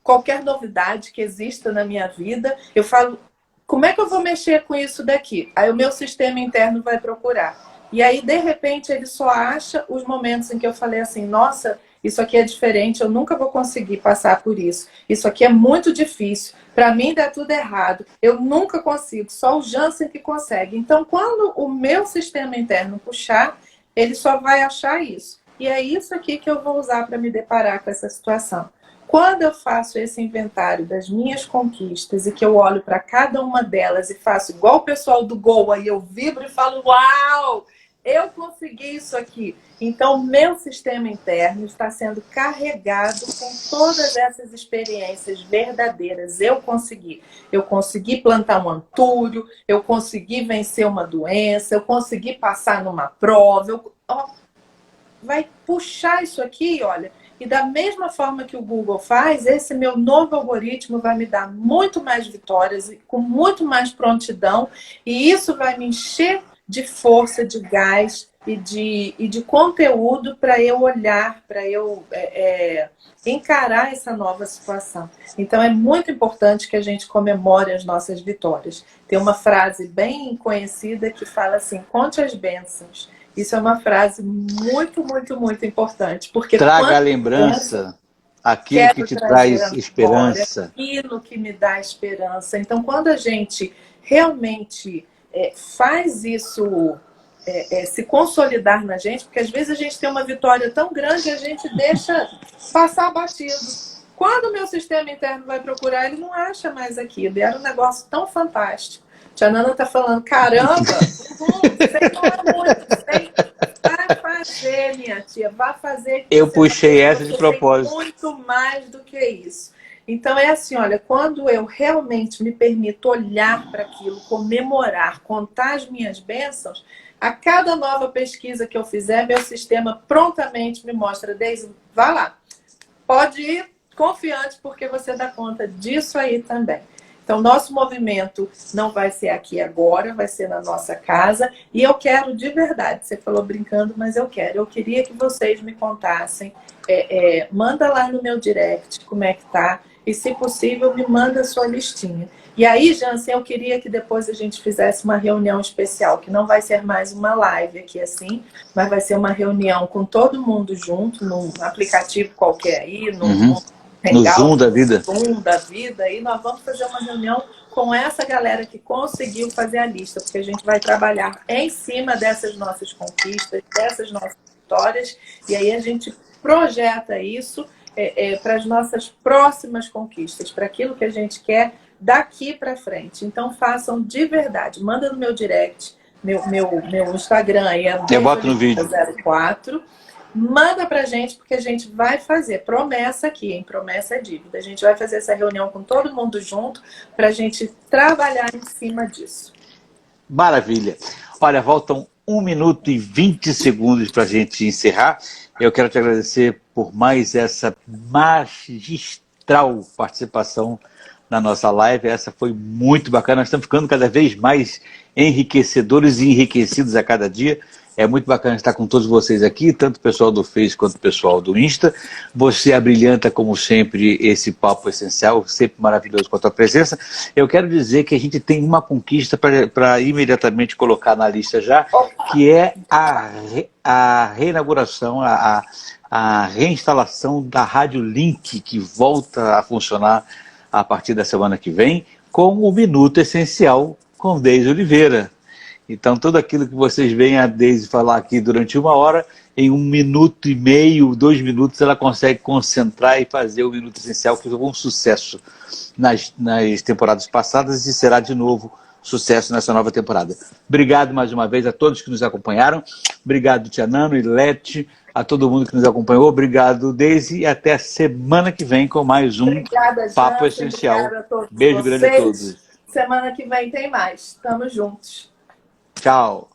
qualquer novidade que exista na minha vida, eu falo, como é que eu vou mexer com isso daqui? Aí o meu sistema interno vai procurar. E aí, de repente, ele só acha os momentos em que eu falei assim, nossa, isso aqui é diferente, eu nunca vou conseguir passar por isso. Isso aqui é muito difícil. Para mim dá tudo errado. Eu nunca consigo, só o Jansen que consegue. Então, quando o meu sistema interno puxar, ele só vai achar isso. E é isso aqui que eu vou usar para me deparar com essa situação. Quando eu faço esse inventário das minhas conquistas e que eu olho para cada uma delas e faço igual o pessoal do Gol, aí eu vibro e falo, uau! Eu consegui isso aqui. Então, meu sistema interno está sendo carregado com todas essas experiências verdadeiras. Eu consegui plantar um antúrio, eu consegui vencer uma doença, eu consegui passar numa prova. Vai puxar isso aqui, olha. E da mesma forma que o Google faz, esse meu novo algoritmo vai me dar muito mais vitórias, com muito mais prontidão, e isso vai me encher de força, de gás e de conteúdo para eu olhar, para eu encarar essa nova situação. Então é muito importante que a gente comemore as nossas vitórias. Tem uma frase bem conhecida que fala assim, conte as bênçãos. Isso é uma frase muito, muito, muito importante. Porque traga a lembrança aquilo que te traz esperança. Aquilo que me dá esperança. Então, quando a gente realmente faz isso se consolidar na gente, porque às vezes a gente tem uma vitória tão grande e a gente deixa passar batido. Quando o meu sistema interno vai procurar, ele não acha mais aquilo. E era um negócio tão fantástico. Tia Nana tá falando, caramba, você não é muito, você vai fazer, minha tia, vai fazer. Eu puxei essa de propósito. Muito mais do que isso. Então é assim, olha, quando eu realmente me permito olhar para aquilo, comemorar, contar as minhas bênçãos, a cada nova pesquisa que eu fizer, meu sistema prontamente me mostra, Deise, vá lá, pode ir confiante porque você dá conta disso aí também. Então, nosso movimento não vai ser aqui agora, vai ser na nossa casa. E eu quero de verdade, você falou brincando, mas eu queria que vocês me contassem. Manda lá no meu direct como é que tá. E, se possível, me manda a sua listinha. E aí, Jansen, eu queria que depois a gente fizesse uma reunião especial, que não vai ser mais uma live aqui assim, mas vai ser uma reunião com todo mundo junto, num aplicativo qualquer aí, no Zoom da vida. Zoom da vida, e nós vamos fazer uma reunião com essa galera que conseguiu fazer a lista, porque a gente vai trabalhar em cima dessas nossas conquistas, dessas nossas vitórias, e aí a gente projeta isso para as nossas próximas conquistas, para aquilo que a gente quer daqui para frente. Então façam de verdade, manda no meu direct, meu Instagram aí é eu boto no vídeo 04. Manda pra gente, porque a gente vai fazer. Promessa aqui, hein? Promessa é dívida. A gente vai fazer essa reunião com todo mundo junto pra gente trabalhar em cima disso. Maravilha. Olha, faltam 1 minuto e 20 segundos pra gente encerrar. Eu quero te agradecer por mais essa magistral participação na nossa live. Essa foi muito bacana. Nós estamos ficando cada vez mais enriquecedores e enriquecidos a cada dia. É muito bacana estar com todos vocês aqui, tanto o pessoal do Face quanto o pessoal do Insta. Você abrilhanta, como sempre, esse papo essencial, sempre maravilhoso com a tua presença. Eu quero dizer que a gente tem uma conquista para imediatamente colocar na lista já, que é a reinauguração, a reinstalação da Rádio Link, que volta a funcionar a partir da semana que vem, com o Minuto Essencial com Deise Oliveira. Então, tudo aquilo que vocês veem a Deise falar aqui durante 1 hora, em 1 minuto e meio, 2 minutos, ela consegue concentrar e fazer o Minuto Essencial, que foi um sucesso nas temporadas passadas e será de novo sucesso nessa nova temporada. Obrigado mais uma vez a todos que nos acompanharam. Obrigado, Tia Nano e Lete, a todo mundo que nos acompanhou. Obrigado, Deise, e até a semana que vem com mais um Papo Essencial. Beijo grande a todos. Semana que vem tem mais. Tamo juntos. Tchau.